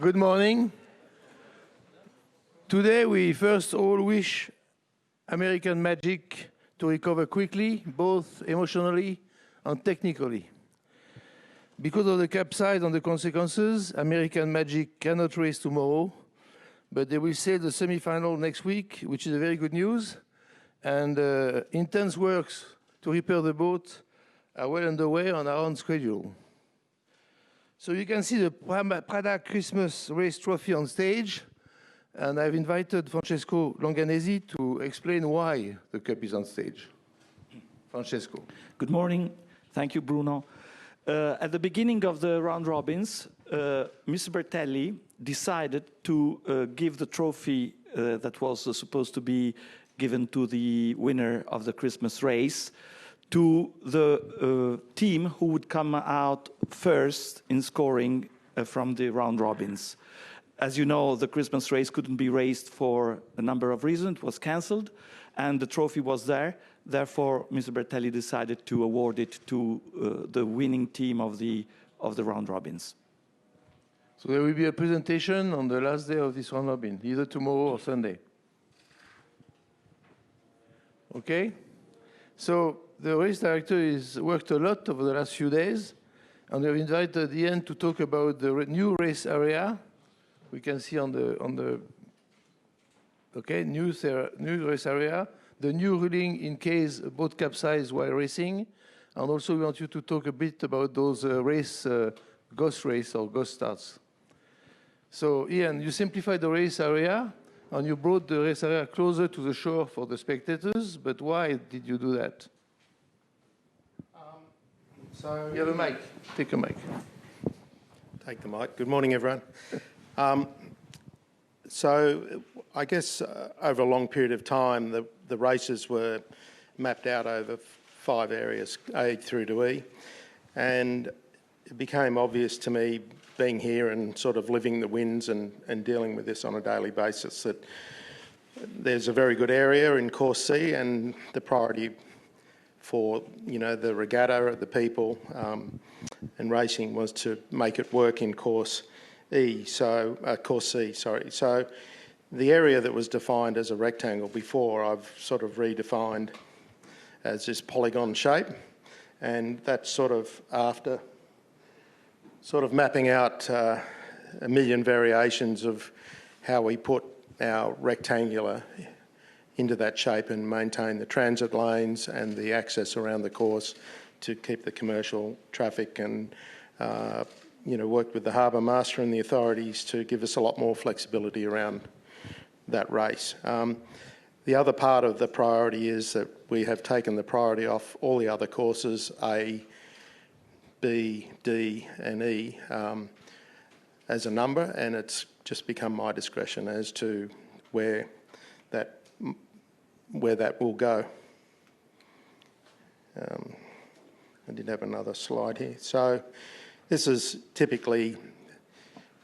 Good morning. Today we first all wish American Magic to recover quickly, both emotionally and technically. Because of the capsize and the consequences, American Magic cannot race tomorrow, but they will sail the semi-final next week, which is a very good news. And intense works to repair the boat are well underway and are on schedule. So you can see the Prada Christmas race trophy on stage, and I've invited Francesco Longanesi to explain why the cup is on stage. Francesco. Good morning. Thank you, Bruno. At the beginning of the round robins, Mr. Bertelli decided to give the trophy that was supposed to be given to the winner of the Christmas race to the team who would come out first in scoring from the round robins. As you know, the Christmas race couldn't be raced for a number of reasons. It was cancelled, and the trophy was there. Therefore, Mr. Bertelli decided to award it to the winning team of the round robins. So there will be a presentation on the last day of this round robin, either tomorrow or Sunday. Okay? So the race director has worked a lot over the last few days, and we have invited Ian to talk about the new race area. We can see on the new race area, the new ruling in case a boat capsizes while racing, and also we want you to talk a bit about those ghost race or ghost starts. So Ian, you simplified the race area, and you brought the race area closer to the shore for the spectators, but why did you do that? So you have a mic. Take a mic. Take the mic. Good morning, everyone. So I guess over a long period of time, the races were mapped out over 5 areas, A through to E, and it became obvious to me, being here and sort of living the winds and dealing with this on a daily basis, that there's a very good area in Course C, and the priority for the regatta, the people, and racing was to make it work in Course C. So the area that was defined as a rectangle before, I've sort of redefined as this polygon shape, and that's sort of after mapping out a million variations of how we put our rectangular into that shape and maintain the transit lanes and the access around the course to keep the commercial traffic, and worked with the harbour master and the authorities to give us a lot more flexibility around that race. The other part of the priority is that we have taken the priority off all the other courses, A, B, D and E, as a number, and it's just become my discretion as to where that will go. I did have another slide here. So this is typically,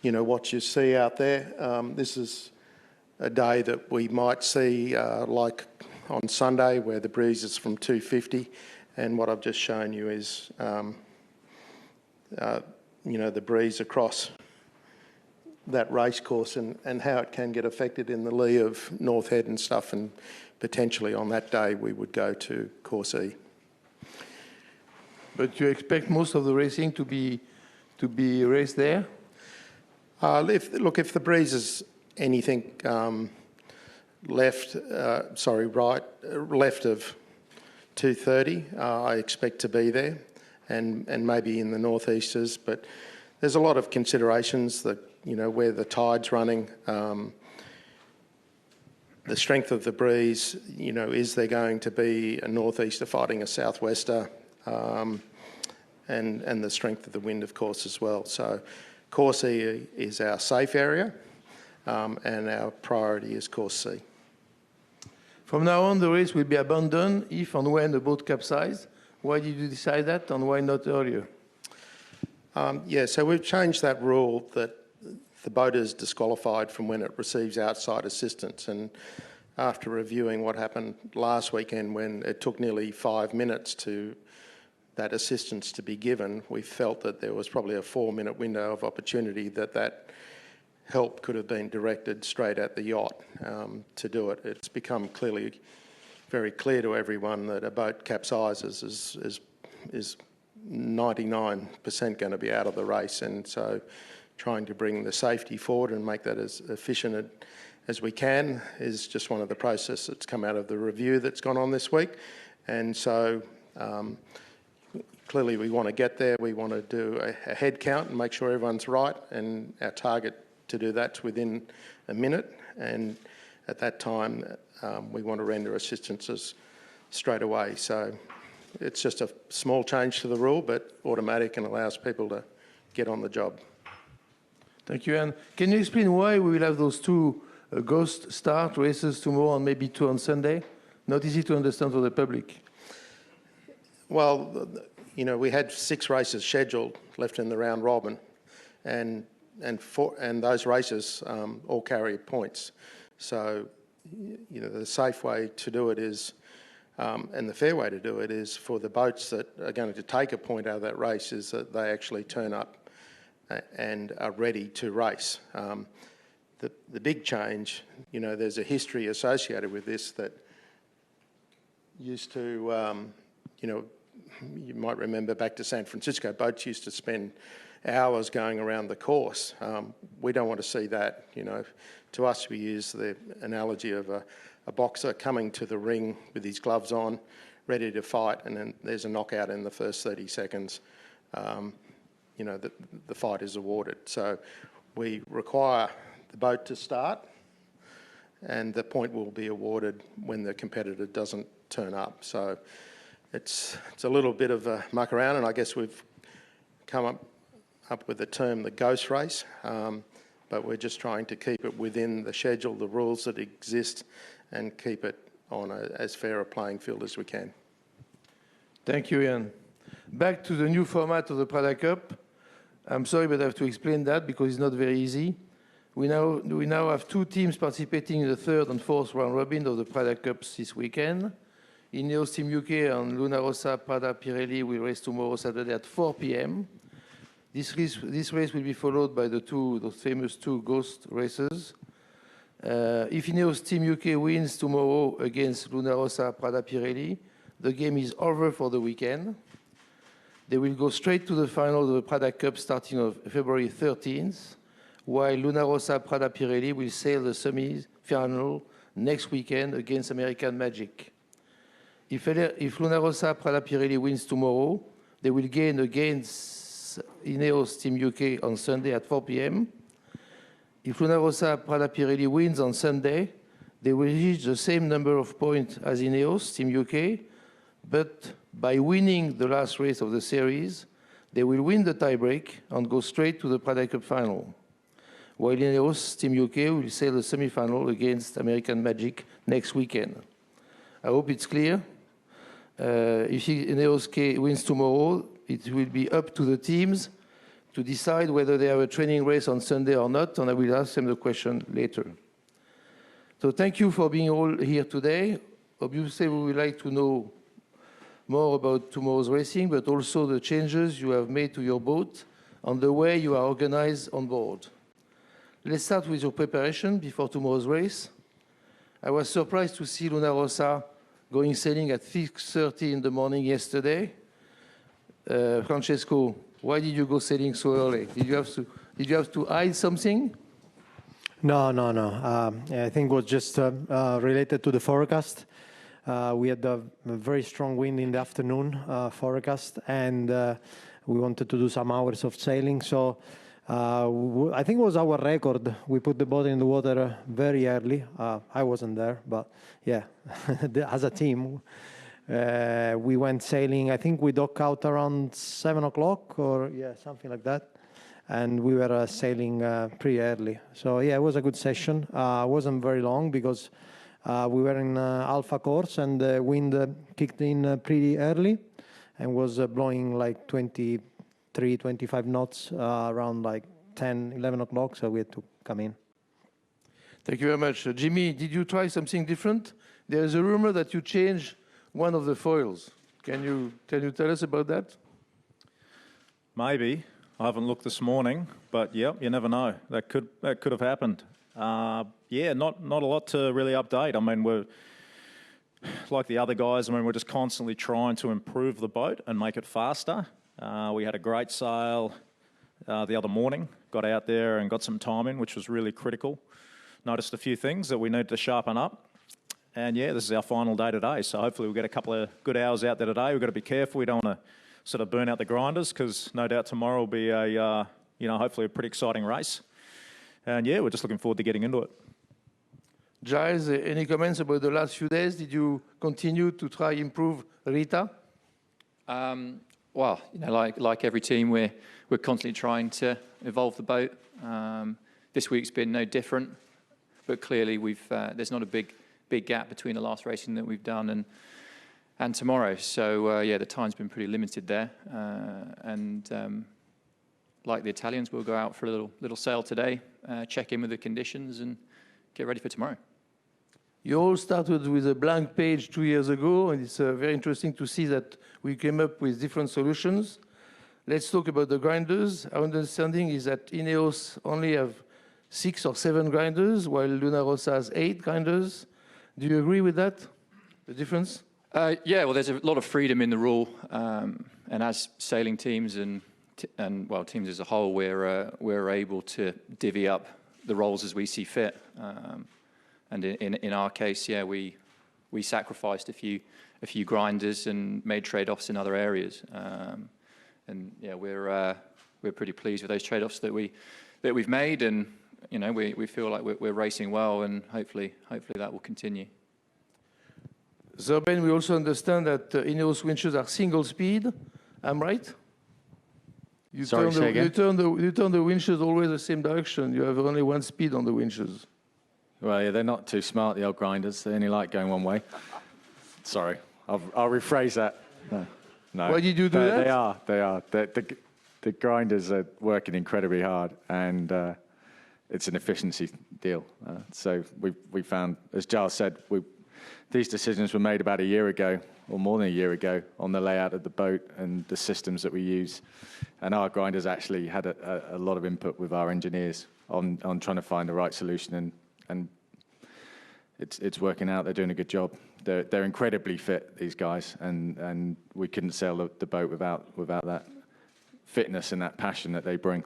what you see out there. This is a day that we might see like on Sunday, where the breeze is from 250, and what I've just shown you is the breeze across that race course and how it can get affected in the lee of North Head and stuff, and potentially on that day we would go to Course E. But you expect most of the racing to be raced there? If the breeze is anything left of 230, I expect to be there, and maybe in the northeasters. But there's a lot of considerations that where the tide's running, the strength of the breeze. Is there going to be a northeaster fighting a southwester, and the strength of the wind, of course, as well. So Course E is our safe area, and our priority is Course C. From now on, the race will be abandoned if and when the boat capsizes. Why did you decide that, and why not earlier? So we've changed that rule that the boat is disqualified from when it receives outside assistance. And after reviewing what happened last weekend, when it took nearly 5 minutes to that assistance to be given, we felt that there was probably a 4-minute window of opportunity that help could have been directed straight at the yacht to do it. It's become very clear to everyone that a boat capsizes is 99% going to be out of the race, and so trying to bring the safety forward and make that as efficient as we can is just one of the processes that's come out of the review that's gone on this week. And so clearly we want to get there. We want to do a head count and make sure everyone's right, and our target to do that's within a minute, and at that time we want to render assistances straight away. So it's just a small change to the rule, but automatic and allows people to get on the job. Thank you. And can you explain why we will have those two ghost start races tomorrow and maybe two on Sunday? Not easy to understand for the public. Well, you know, we had 6 races scheduled left in the round robin, and those races all carry points. So, you know, the safe way to do it is, and the fair way to do it is for the boats that are going to take a point out of that race is that they actually turn up and are ready to race. The big change, you know, there's a history associated with this that used to, you know, you might remember back to San Francisco, boats used to spend hours going around the course. We don't want to see that. You know, to us we use the analogy of a boxer coming to the ring with his gloves on, ready to fight, and then there's a knockout in the first 30 seconds. You know, the fight is awarded. So we require the boat to start, and the point will be awarded when the competitor doesn't turn up. So it's a little bit of a muck around, and I guess we've come up with the term the ghost race, but we're just trying to keep it within the schedule, the rules that exist, and keep it on as fair a playing field as we can. Thank you, Ian. Back to the new format of the Prada Cup. I'm sorry, but I have to explain that because it's not very easy. We now have 2 teams participating in the 3rd and 4th round robin of the Prada Cups this weekend. Ineos Team UK and Luna Rossa Prada Pirelli will race tomorrow, Saturday at 4 p.m. This race will be followed by those famous 2 ghost races. If Ineos Team UK wins tomorrow against Luna Rossa Prada Pirelli, the game is over for the weekend. They will go straight to the final of the Prada Cup starting on February 13th, while Luna Rossa Prada Pirelli will sail the semi-final next weekend against American Magic. If Luna Rossa Prada Pirelli wins tomorrow, they will gain against Ineos Team UK on Sunday at 4 p.m. If Luna Rossa Prada Pirelli wins on Sunday, they will reach the same number of points as Ineos Team UK, but by winning the last race of the series, they will win the tiebreak and go straight to the Prada Cup final, while Ineos Team UK will sail the semi-final against American Magic next weekend. I hope it's clear. If Ineos wins tomorrow, it will be up to the teams to decide whether they have a training race on Sunday or not, and I will ask them the question later. So thank you for being all here today. Obviously, we would like to know more about tomorrow's racing, but also the changes you have made to your boat and the way you are organized on board. Let's start with your preparation before tomorrow's race. I was surprised to see Luna Rossa going sailing at 6:30 in the morning yesterday. Francesco, why did you go sailing so early? Did you have to hide something? No. I think it was just related to the forecast. We had a very strong wind in the afternoon forecast, and we wanted to do some hours of sailing. So I think it was our record. We put the boat in the water very early. I wasn't there, but yeah, as a team, we went sailing. I think we docked out around 7 o'clock or something like that. And we were sailing pretty early. So yeah, it was a good session. It wasn't very long because we were in Alpha course and the wind kicked in pretty early and was blowing like 23, 25 knots around like 10, 11 o'clock, so we had to come in. Thank you very much. Jimmy, did you try something different? There is a rumor that you changed one of the foils. Can you tell us about that? Maybe. I haven't looked this morning, but yep, you never know. That could have happened. Yeah, not a lot to really update. I mean, we're like the other guys. I mean, we're just constantly trying to improve the boat and make it faster. We had a great sail the other morning. Got out there and got some time in, which was really critical. Noticed a few things that we need to sharpen up. And yeah, this is our final day today. So hopefully we'll get a couple of good hours out there today. We've got to be careful. We don't want to sort of burn out the grinders, because no doubt tomorrow will be a, hopefully a pretty exciting race. And yeah, we're just looking forward to getting into it. Giles, any comments about the last few days? Did you continue to try improve Rita? Well, like every team, we're constantly trying to evolve the boat. This week's been no different, but clearly there's not a big gap between the last racing that we've done and tomorrow. So yeah, the time's been pretty limited there. Like the Italians, we'll go out for a little sail today, check in with the conditions, and get ready for tomorrow. You all started with a blank page 2 years ago, and it's very interesting to see that we came up with different solutions. Let's talk about the grinders. Our understanding is that Ineos only have 6 or 7 grinders, while Luna Rossa has 8 grinders. Do you agree with that, the difference? Yeah, well, there's a lot of freedom in the rule, and as sailing teams and teams as a whole, we're able to divvy up the roles as we see fit. And in our case, yeah, we sacrificed a few grinders and made trade-offs in other areas. And yeah, we're pretty pleased with those trade-offs that we've made, and we feel like we're racing well, and hopefully that will continue. Zerben, we also understand that Ineos winches are single speed. I'm right? You turn the winches always the same direction. You have only one speed on the winches. Well, yeah, they're not too smart, the old grinders. They only like going one way. Sorry, I'll rephrase that. No. Why did you do that? They are. The grinders are working incredibly hard, and it's an efficiency deal. So we found, as Giles said, these decisions were made about a year ago, or more than a year ago, on the layout of the boat and the systems that we use. And our grinders actually had a lot of input with our engineers on trying to find the right solution, and it's working out. They're doing a good job. They're incredibly fit, these guys, and we couldn't sail the boat without that fitness and that passion that they bring.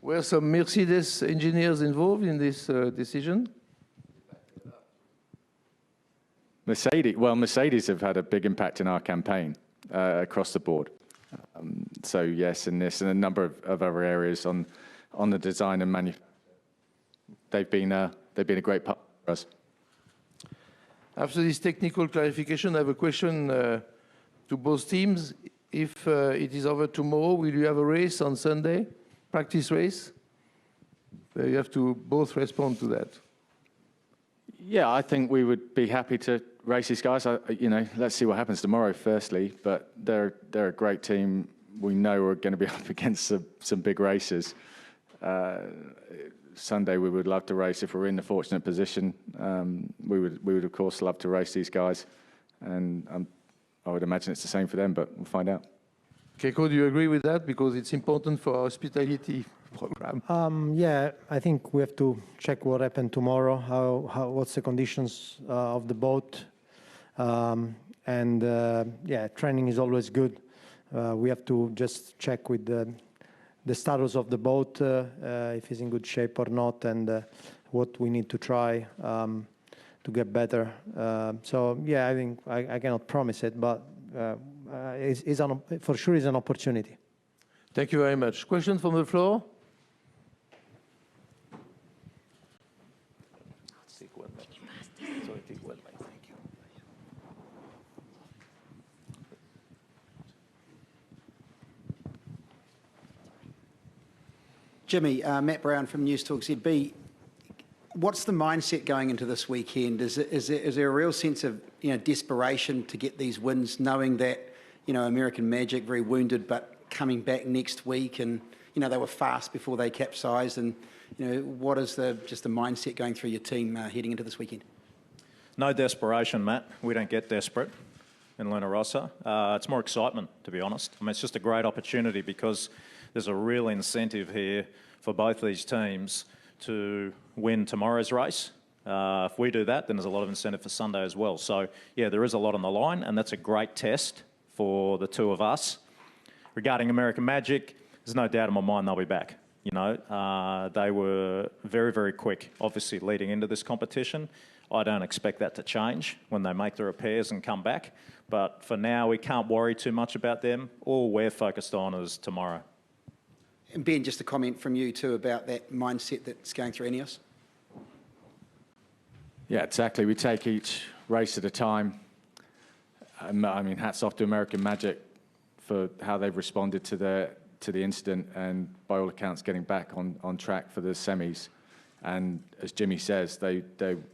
Were some Mercedes engineers involved in this decision? Mercedes have had a big impact in our campaign across the board. So yes, in this and a number of other areas on the design and manufacturing, they've been a great partner for us. After this technical clarification, I have a question to both teams. If it is over tomorrow, will you have a race on Sunday, practice race? You have to both respond to that. Yeah, I think we would be happy to race these guys. Let's see what happens tomorrow, firstly. But they're a great team. We know we're going to be up against some big races. Sunday, we would love to race if we're in the fortunate position. We would of course love to race these guys, and I would imagine it's the same for them. But we'll find out. Keiko, do you agree with that? Because it's important for our hospitality program. Yeah, I think we have to check what happened tomorrow. What's the conditions of the boat, and yeah, training is always good. We have to just check with the status of the boat, if it's in good shape or not, and what we need to try to get better. So yeah, I think I cannot promise it, but for sure is an opportunity. Thank you very much. Question from the floor? Jimmy, Matt Brown from News Talk ZB. What's the mindset going into this weekend? Is there a real sense of desperation to get these wins, knowing that American Magic very wounded, but coming back next week, and they were fast before they capsized, and what is the mindset going through your team heading into this weekend? No desperation, Matt. We don't get desperate in Luna Rossa. It's more excitement, to be honest. I mean, it's just a great opportunity because there's a real incentive here for both these teams to win tomorrow's race. If we do that, then there's a lot of incentive for Sunday as well. So, yeah, there is a lot on the line, and that's a great test for the two of us. Regarding American Magic, there's no doubt in my mind they'll be back. You know, they were very, very quick, obviously, leading into this competition. I don't expect that to change when they make the repairs and come back. But for now, we can't worry too much about them. All we're focused on is tomorrow. And Ben, just a comment from you too about that mindset that's going through Ineos. Yeah, exactly. We take each race at a time. I mean, hats off to American Magic for how they've responded to the incident, and by all accounts, getting back on track for the semis. And as Jimmy says, they're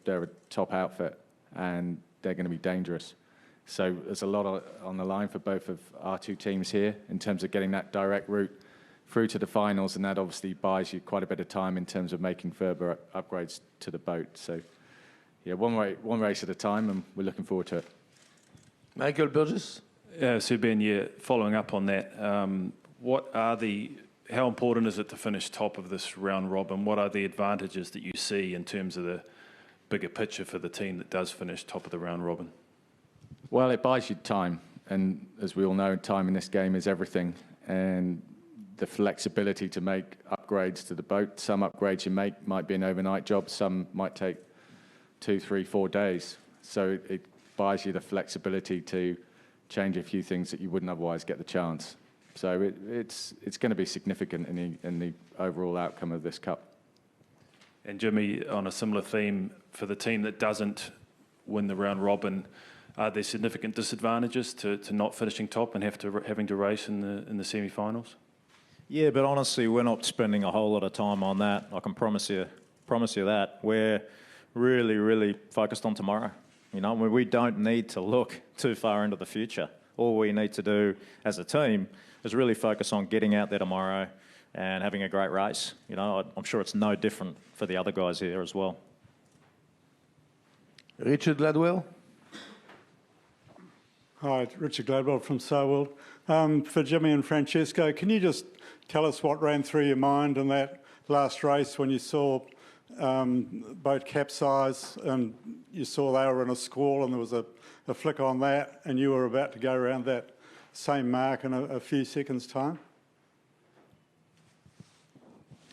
a top outfit, and they're going to be dangerous. So there's a lot on the line for both of our two teams here in terms of getting that direct route through to the finals, and that obviously buys you quite a bit of time in terms of making further upgrades to the boat. So, yeah, one race at a time, and we're looking forward to it. Michael Burgess? So Ben, yeah, following up on that, how important is it to finish top of this round robin? What are the advantages that you see in terms of the bigger picture for the team that does finish top of the round robin? Well, it buys you time, and as we all know, time in this game is everything. And the flexibility to make upgrades to the boat. Some upgrades you make might be an overnight job, some might take 2, 3, 4 days. So it buys you the flexibility to change a few things that you wouldn't otherwise get the chance. So it's going to be significant in the overall outcome of this Cup. And Jimmy, on a similar theme, for the team that doesn't win the round robin, are there significant disadvantages to not finishing top and having to race in the semi-finals? Yeah, but honestly, we're not spending a whole lot of time on that. I can promise you that. We're really, really focused on tomorrow. You know, we don't need to look too far into the future. All we need to do as a team is really focus on getting out there tomorrow and having a great race. You know, I'm sure it's no different for the other guys here as well. Richard Gladwell? Hi, Richard Gladwell from Sarworld. For Jimmy and Francesco, can you just tell us what ran through your mind in that last race when you saw boat capsize and you saw they were in a squall and there was a flick on that and you were about to go around that same mark in a few seconds' time?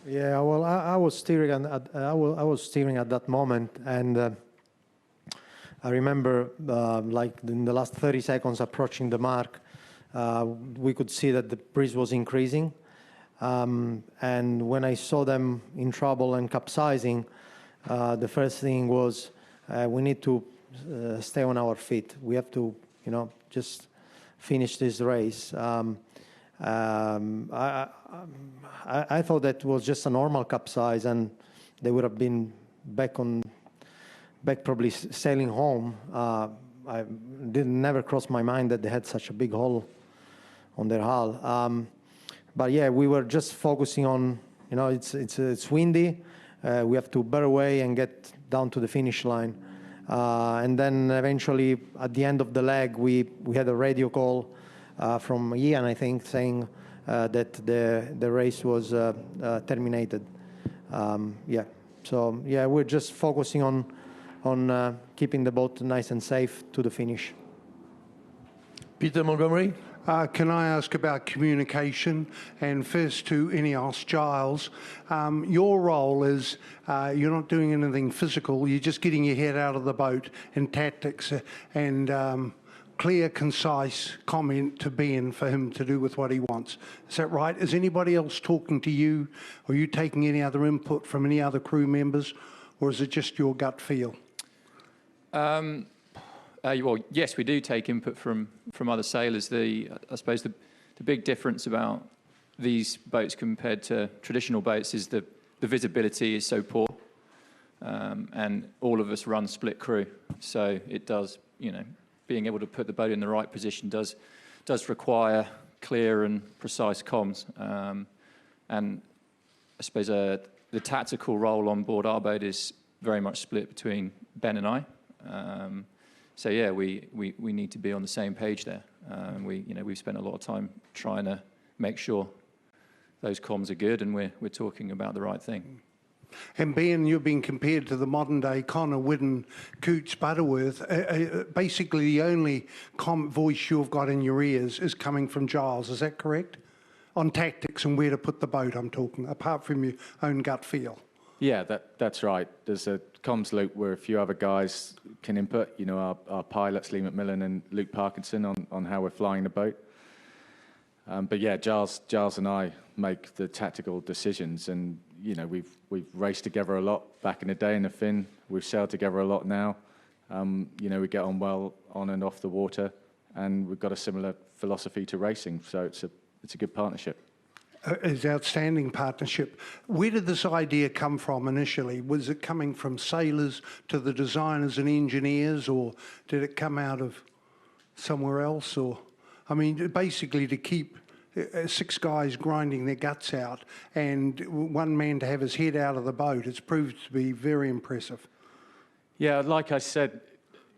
Yeah, well, I was steering at that moment, and I remember, like in the last 30 seconds approaching the mark, we could see that the breeze was increasing. And when I saw them in trouble and capsizing, the first thing was we need to stay on our feet. We have to, just finish this race. I thought that was just a normal capsize, and they would have been back probably sailing home. I never crossed my mind that they had such a big hole on their hull. But yeah, we were just focusing on, it's windy. We have to bear away and get down to the finish line. And then eventually, at the end of the leg, we had a radio call from Ian, I think, saying that the race was terminated. So yeah, we're just focusing on keeping the boat nice and safe to the finish. Peter Montgomery? Can I ask about communication? And first to Ineos, Giles, your role is you're not doing anything physical, you're just getting your head out of the boat and tactics and clear, concise comment to Ben for him to do with what he wants. Is that right? Is anybody else talking to you? Are you taking any other input from any other crew members? Or is it just your gut feel? Well, yes, we do take input from other sailors. I suppose the big difference about these boats compared to traditional boats is the visibility is so poor, and all of us run split crew. So it does, being able to put the boat in the right position does require clear and precise comms. And I suppose the tactical role on board our boat is very much split between Ben and I. So yeah, we need to be on the same page there. We've spent a lot of time trying to make sure those comms are good and we're talking about the right thing. And Ben, you're being compared to the modern-day Connor, Whidden, Coots, Butterworth. Basically, the only voice you've got in your ears is coming from Giles. Is that correct? On tactics and where to put the boat, I'm talking, apart from your own gut feel. Yeah, that's right. There's a comms loop where a few other guys can input, you know, our pilots, Lee McMillan and Luke Parkinson, on how we're flying the boat. But yeah, Giles and I make the tactical decisions, and you know, we've raced together a lot back in the day in the Finn. We've sailed together a lot now. You know, we get on well on and off the water, and we've got a similar philosophy to racing. So it's a good partnership. It's an outstanding partnership. Where did this idea come from initially? Was it coming from sailors to the designers and engineers, or did it come out of somewhere else? Or, I mean, basically to keep 6 guys grinding their guts out and one man to have his head out of the boat, it's proved to be very impressive. Yeah, like I said,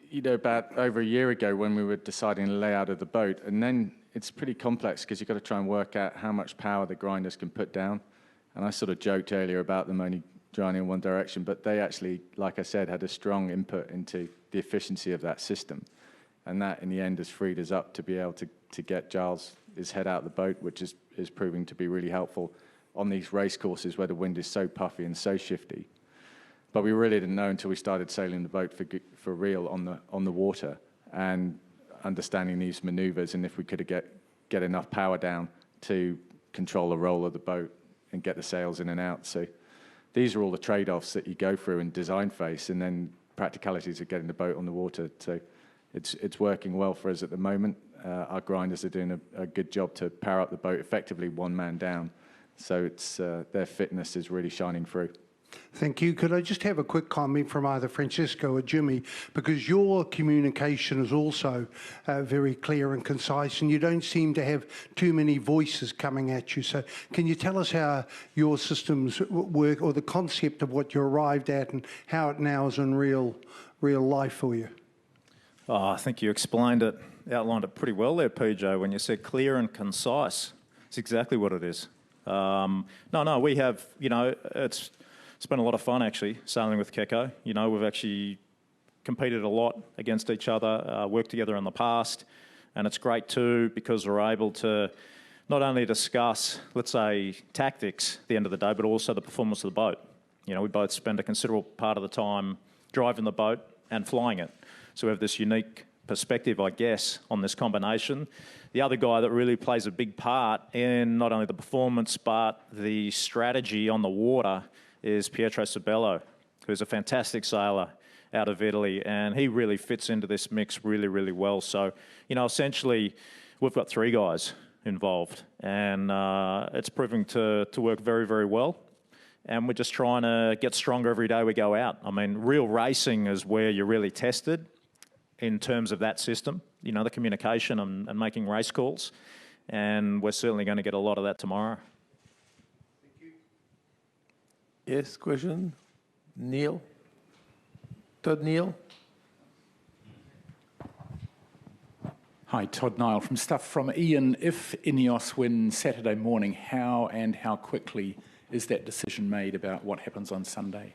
you know, about over a year ago when we were deciding the layout of the boat, and then it's pretty complex because you've got to try and work out how much power the grinders can put down. And I sort of joked earlier about them only drying in one direction, but they actually, like I said, had a strong input into the efficiency of that system. And that, in the end, has freed us up to be able to get Giles his head out of the boat, which is proving to be really helpful on these race courses where the wind is so puffy and so shifty. But we really didn't know until we started sailing the boat for real on the water and understanding these manoeuvres, and if we could get enough power down to control the roll of the boat and get the sails in and out. So these are all the trade-offs that you go through in design phase, and then practicalities of getting the boat on the water. So it's working well for us at the moment. Our grinders are doing a good job to power up the boat effectively, one man down. So it's their fitness is really shining through. Thank you. Could I just have a quick comment from either Francesco or Jimmy? Because your communication is also very clear and concise, and you don't seem to have too many voices coming at you. So can you tell us how your systems work, or the concept of what you arrived at and how it now is in real life for you? Oh, I think you outlined it pretty well there, PJ, when you said clear and concise. It's exactly what it is. We have, you know, it's been a lot of fun, actually, sailing with Keko. You know, we've actually competed a lot against each other, worked together in the past, and it's great too because we're able to not only discuss, let's say, tactics at the end of the day, but also the performance of the boat. You know, we both spend a considerable part of the time driving the boat and flying it. So we have this unique perspective, I guess, on this combination. The other guy that really plays a big part in not only the performance but the strategy on the water is Pietro Sabello, who's a fantastic sailor out of Italy, and he really fits into this mix really, really well. So, you know, essentially, we've got 3 guys involved, and it's proving to work very, very well. And we're just trying to get stronger every day we go out. I mean, real racing is where you're really tested in terms of that system, you know, the communication and making race calls. And we're certainly going to get a lot of that tomorrow. Yes, question? Neil? Todd Neil? Hi, Todd Nile from Stuff from Ian. If Ineos win Saturday morning, how quickly is that decision made about what happens on Sunday?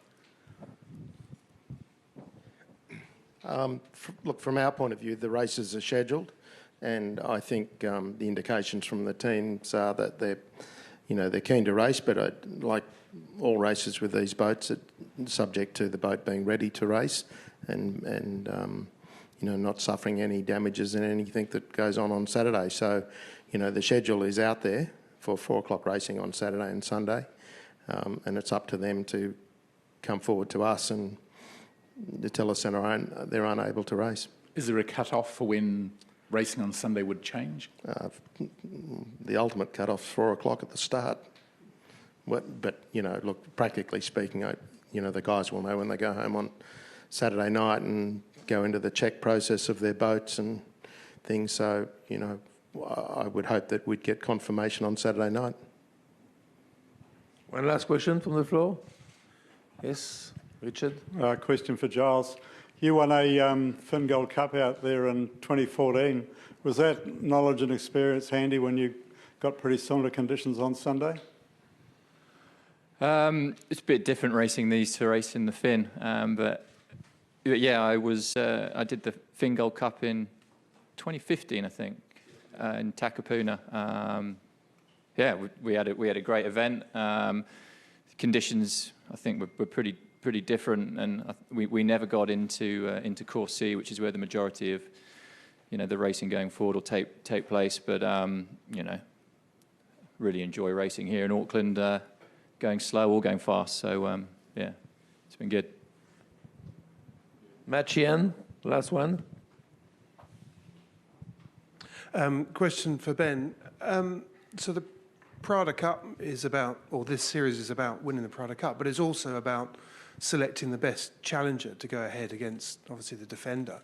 Look, from our point of view, the races are scheduled, and I think the indications from the teams are that they're keen to race, but like all races with these boats, it's subject to the boat being ready to race and not suffering any damages in anything that goes on Saturday. So, you know, the schedule is out there for 4 o'clock racing on Saturday and Sunday, and it's up to them to come forward to us and to tell us they're unable to race. Is there a cut-off for when racing on Sunday would change? The ultimate cut-off's 4 o'clock at the start. But, you know, look, practically speaking, the guys will know when they go home on Saturday night and go into the check process of their boats and things. So, you know, I would hope that we'd get confirmation on Saturday night. One last question from the floor. Yes, Richard? Question for Giles. You won a Finn Gold Cup out there in 2014. Was that knowledge and experience handy when you got pretty similar conditions on Sunday? It's a bit different racing these to racing the Finn, but yeah, I did the Finn Gold Cup in 2015, I think, in Takapuna. Yeah, we had a great event. Conditions, I think, were pretty different, and we never got into Course C, which is where the majority of the racing going forward will take place. But really enjoy racing here in Auckland, going slow or going fast. So yeah, it's been good. Machian, last one. Question for Ben. So the Prada Cup is about, or this series is about winning the Prada Cup, but it's also about selecting the best challenger to go ahead against, obviously, the defender.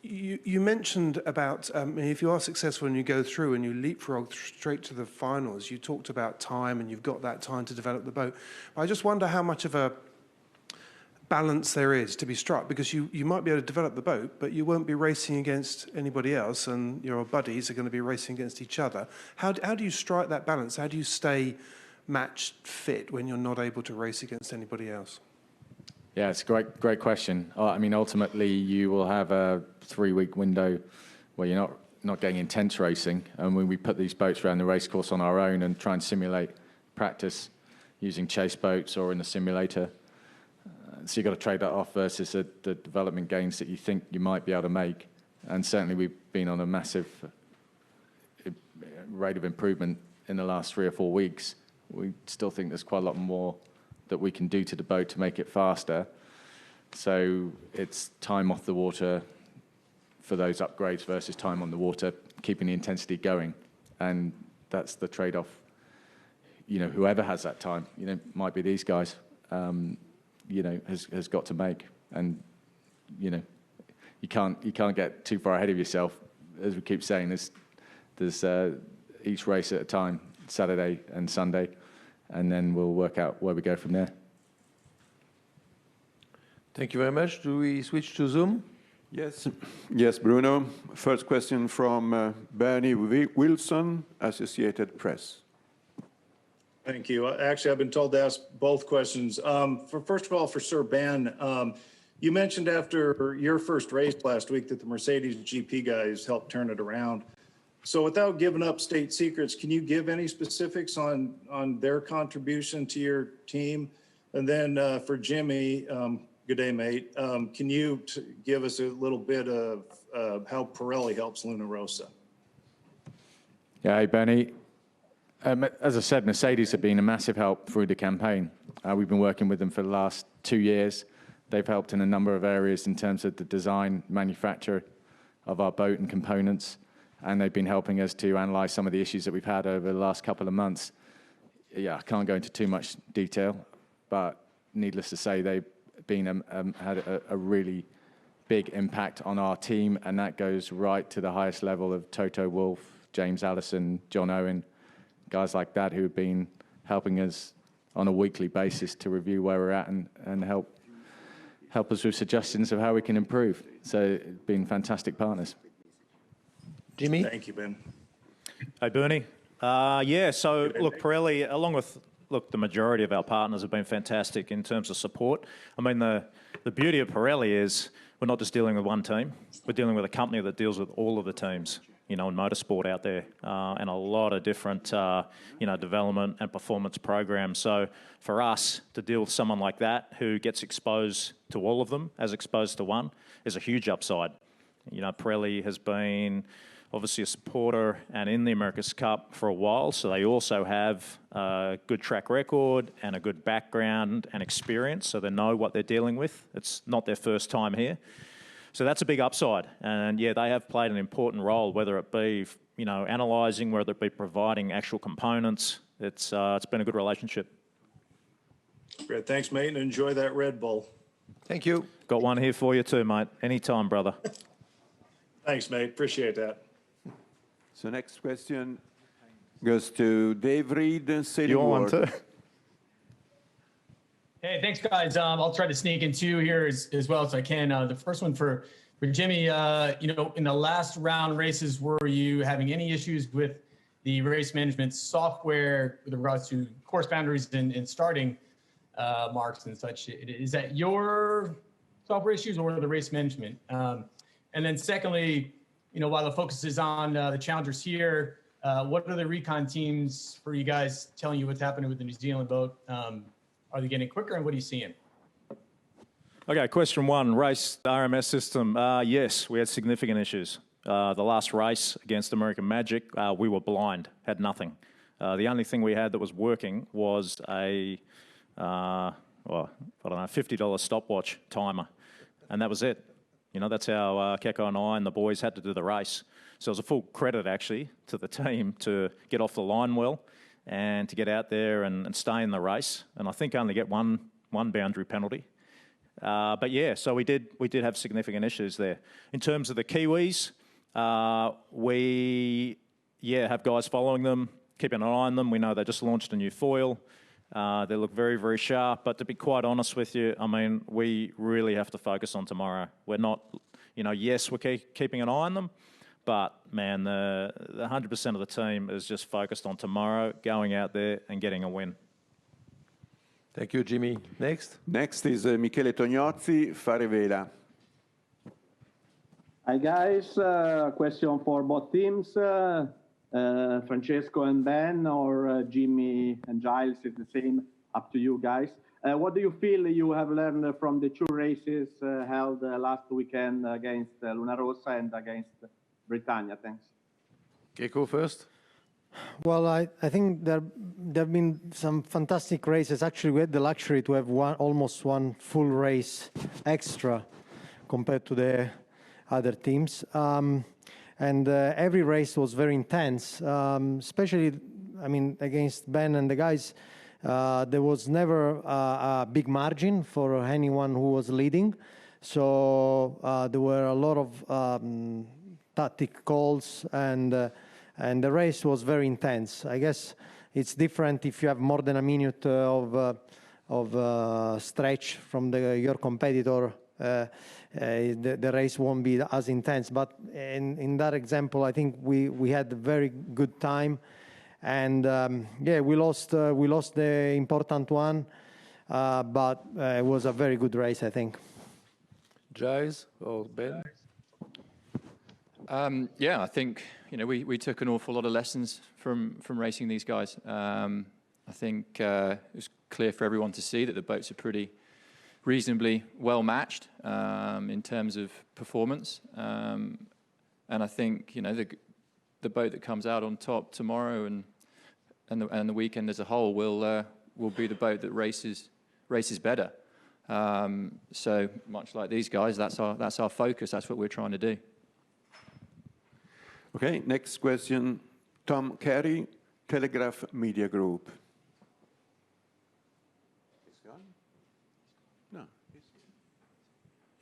You mentioned about if you are successful and you go through and you leapfrog straight to the finals, you talked about time and you've got that time to develop the boat. I just wonder how much of a balance there is to be struck, because you might be able to develop the boat, but you won't be racing against anybody else, and your buddies are going to be racing against each other. How do you strike that balance? How do you stay match fit when you're not able to race against anybody else? Yeah, it's a great question. I mean, ultimately, you will have a 3-week window where you're not getting intense racing, and when we put these boats around the race course on our own and try and simulate practice using chase boats or in the simulator. So you've got to trade that off versus the development gains that you think you might be able to make. And certainly we've been on a massive rate of improvement in the last 3 or 4 weeks. We still think there's quite a lot more that we can do to the boat to make it faster. So it's time off the water for those upgrades versus time on the water, keeping the intensity going. And that's the trade-off. Whoever has that time, might be these guys, has got to make. And, you can't get too far ahead of yourself. As we keep saying, there's each race at a time, Saturday and Sunday, and then we'll work out where we go from there. Thank you very much. Do we switch to Zoom? Yes, Bruno. First question from Bernie Wilson, Associated Press. Thank you. Actually, I've been told to ask both questions. First of all, for Sir Ben, you mentioned after your first race last week that the Mercedes GP guys helped turn it around. So without giving up state secrets, can you give any specifics on their contribution to your team? And then for Jimmy, good day, mate. Can you give us a little bit of how Pirelli helps Luna Rossa? Yeah, hey, Benny. As I said, Mercedes have been a massive help through the campaign. We've been working with them for the last 2 years. They've helped in a number of areas in terms of the design, manufacture of our boat and components, and they've been helping us to analyze some of the issues that we've had over the last couple of months. Yeah, I can't go into too much detail, but needless to say, they've been had a really big impact on our team, and that goes right to the highest level of Toto Wolff, James Allison, John Owen, guys like that who have been helping us on a weekly basis to review where we're at and help us with suggestions of how we can improve. So it's been fantastic partners. Jimmy? Thank you, Ben. Hey, Bernie. So look, Pirelli, along with the majority of our partners have been fantastic in terms of support. I mean, the beauty of Pirelli is we're not just dealing with one team. We're dealing with a company that deals with all of the teams, in motorsport out there, and a lot of different, development and performance programs. So for us to deal with someone like that who gets exposed to all of them as exposed to one is a huge upside. Pirelli has been obviously a supporter and in the America's Cup for a while, so they also have a good track record and a good background and experience, so they know what they're dealing with. It's not their first time here. So that's a big upside. And yeah, they have played an important role, whether it be, analysing, whether it be providing actual components. It's been a good relationship. Great. Thanks, mate. And enjoy that Red Bull. Thank you. Got one here for you too, mate. Anytime, brother. Thanks, mate. Appreciate that. So next question goes to Dave Reed, City You want Ward. one too? Hey, thanks, guys. I'll try to sneak in 2 here as well as I can. The first one for Jimmy, in the last round races, were you having any issues with the race management software with regards to course boundaries and starting marks and such. Is that your software issues or the race management? And then secondly, while the focus is on the challengers here, what are the recon teams for you guys telling you what's happening with the New Zealand boat? Are they getting quicker, and what are you seeing? Okay, question one, race, the RMS system. Yes, we had significant issues. The last race against American Magic, we were blind, had nothing. The only thing we had that was working was a, $50 stopwatch timer, and that was it. That's how Keko and I and the boys had to do the race. So it was a full credit, actually, to the team to get off the line well and to get out there and stay in the race. And I think only get one boundary penalty. But yeah, so we did have significant issues there. In terms of the Kiwis, we have guys following them, keeping an eye on them. We know they just launched a new foil. They look very, very sharp. But to be quite honest with you, I mean, we really have to focus on tomorrow. We're not, yes, we're keeping an eye on them. But, man, the 100% of the team is just focused on tomorrow, going out there and getting a win. Thank you, Jimmy. Next. Next is Michele Tognozzi, Fare Vela. Hi, guys. Question for both teams. Francesco and Ben, or Jimmy and Giles, it's the same. Up to you guys. What do you feel you have learned from the two races held last weekend against Luna Rossa and against Britannia? Thanks. Keko first. Well, I think there have been some fantastic races. Actually, we had the luxury to have almost one full race extra compared to the other teams. And every race was very intense, especially, against Ben and the guys. There was never a big margin for anyone who was leading. So there were a lot of tactic calls, and the race was very intense. I guess it's different if you have more than a minute of stretch from your competitor. The race won't be as intense. But in that example, I think we had a very good time, and we lost the important one, but it was a very good race, I think. Giles or Ben? I think we took an awful lot of lessons from racing these guys. I think it was clear for everyone to see that the boats are pretty reasonably well matched in terms of performance, and I think the boat that comes out on top tomorrow and the weekend as a whole will be the boat that races better. So much like these guys, that's our focus. That's what we're trying to do. Okay, next question, Tom Carey, Telegraph Media Group.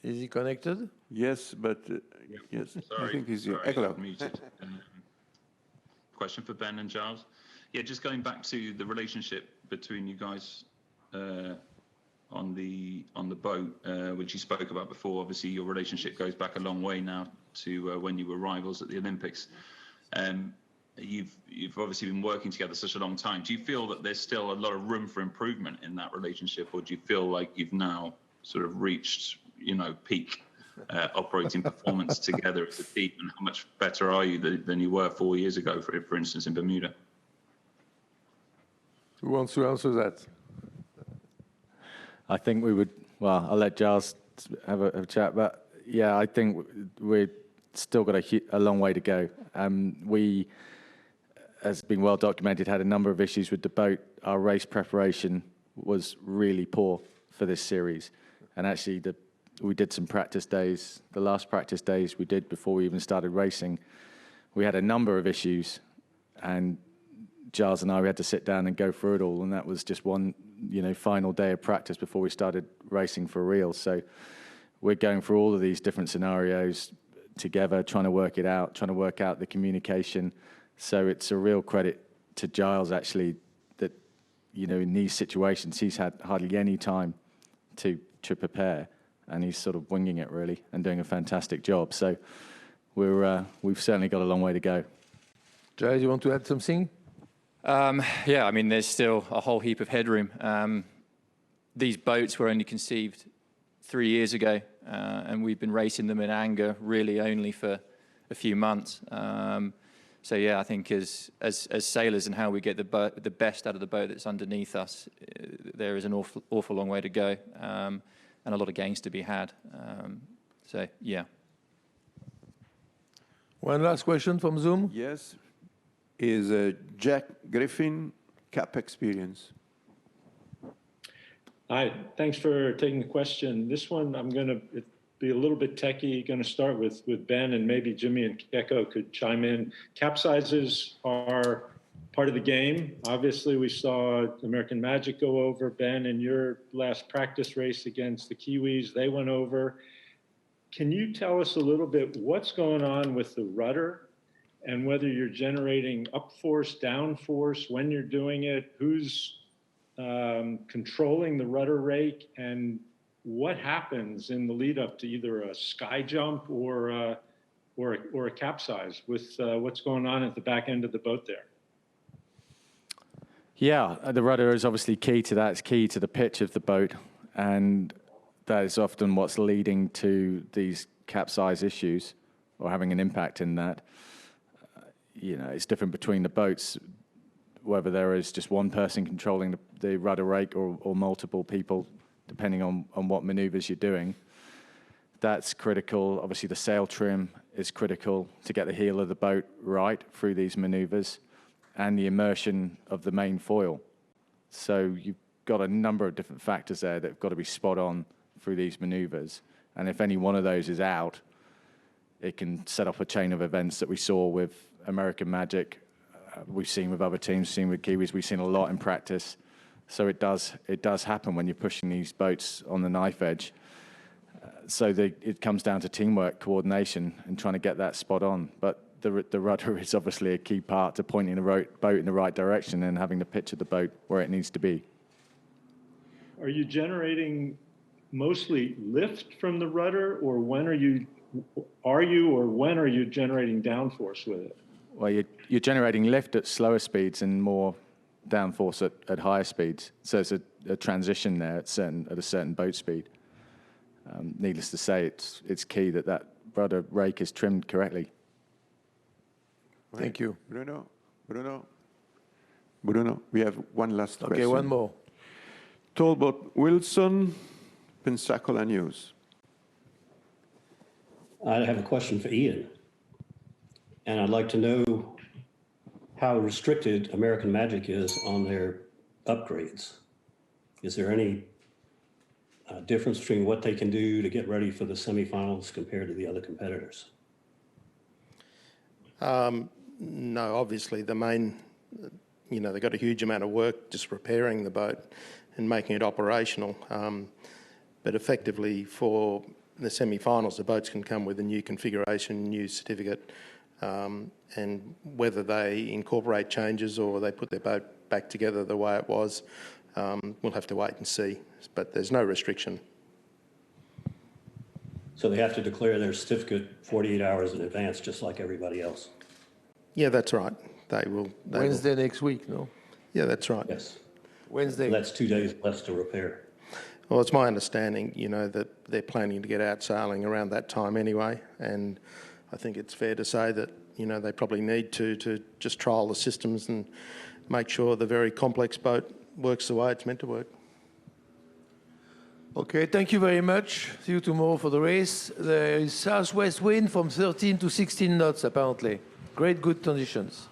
Is he connected? Yes, but yes, Sorry, I think he's sorry, Hello. muted. Question for Ben and Giles. Yeah, just going back to the relationship between you guys on the boat, which you spoke about before. Obviously, your relationship goes back a long way now to when you were rivals at the Olympics. You've obviously been working together such a long time. Do you feel that there's still a lot of room for improvement in that relationship, or do you feel like you've now sort of reached peak operating performance together as a team, and how much better are you than you were 4 years ago, for instance, in Bermuda? Who wants to answer that? I think we would, I'll let Giles have a chat, but yeah, I think we've still got a long way to go. We, as being well documented, had a number of issues with the boat. Our race preparation was really poor for this series, and actually we did some practice days. The last practice days we did before we even started racing, we had a number of issues, and Giles and we had to sit down and go through it all, and that was just one, final day of practice before we started racing for real. So we're going through all of these different scenarios together, trying to work it out, trying to work out the communication. So it's a real credit to Giles, actually, that, in these situations, he's had hardly any time to prepare, and he's sort of winging it, really, and doing a fantastic job. So we've certainly got a long way to go. Giles, you want to add something? Yeah, I mean, there's still a whole heap of headroom. These boats were only conceived 3 years ago, and we've been racing them in anger really only for a few months. So yeah, I think as sailors and how we get the best out of the boat that's underneath us, there is an awful long way to go, and a lot of gains to be had. So yeah. One last question from Zoom. Yes, is Jack Griffin, Cup experience. Hi, thanks for taking the question. This one, I'm going to be a little bit techie. Going to start with Ben, and maybe Jimmy and Keko could chime in. Capsizes are part of the game. Obviously, we saw American Magic go over. Ben, in your last practice race against the Kiwis, they went over. Can you tell us a little bit what's going on with the rudder and whether you're generating up force, down force, when you're doing it, who's controlling the rudder rake, and what happens in the lead up to either a sky jump or a capsize with what's going on at the back end of the boat there? Yeah, the rudder is obviously key to that. It's key to the pitch of the boat, and that is often what's leading to these capsize issues or having an impact in that. It's different between the boats, whether there is just one person controlling the rudder rake or multiple people, depending on what maneuvers you're doing. That's critical. Obviously, the sail trim is critical to get the heel of the boat right through these maneuvers, and the immersion of the main foil. So you've got a number of different factors there that have got to be spot on through these maneuvers. And if any one of those is out, it can set off a chain of events that we saw with American Magic. We've seen with other teams, seen with Kiwis, we've seen a lot in practice. So it does happen when you're pushing these boats on the knife edge. It comes down to teamwork, coordination, and trying to get that spot on. But the rudder is obviously a key part to pointing the boat in the right direction and having the pitch of the boat where it needs to be. Are you generating mostly lift from the rudder, or when are you generating downforce with it? Well, you're generating lift at slower speeds and more downforce at higher speeds. So it's a transition there at a certain boat speed. Needless to say, it's key that rudder rake is trimmed correctly. Thank you. Bruno, we have one last question. Okay, one more. Talbot Wilson, Pensacola News. I have a question for Ian. And I'd like to know how restricted American Magic is on their upgrades. Is there any difference between what they can do to get ready for the semifinals compared to the other competitors? No, obviously the main, they've got a huge amount of work just repairing the boat and making it operational. But effectively for the semi-finals, the boats can come with a new configuration, new certificate, and whether they incorporate changes or they put their boat back together the way it was, we'll have to wait and see. But there's no restriction. So they have to declare their certificate 48 hours in advance, just like everybody else? Yeah, that's right. They will. Wednesday next week, no? Yeah, that's right. Yes. Wednesday. So that's 2 days less to repair. Well, it's my understanding, that they're planning to get out sailing around that time anyway, and I think it's fair to say that, they probably need to just trial the systems and make sure the very complex boat works the way it's meant to work. Okay, thank you very much. See you tomorrow for the race. There is southwest wind from 13 to 16 knots, apparently. Great, good conditions.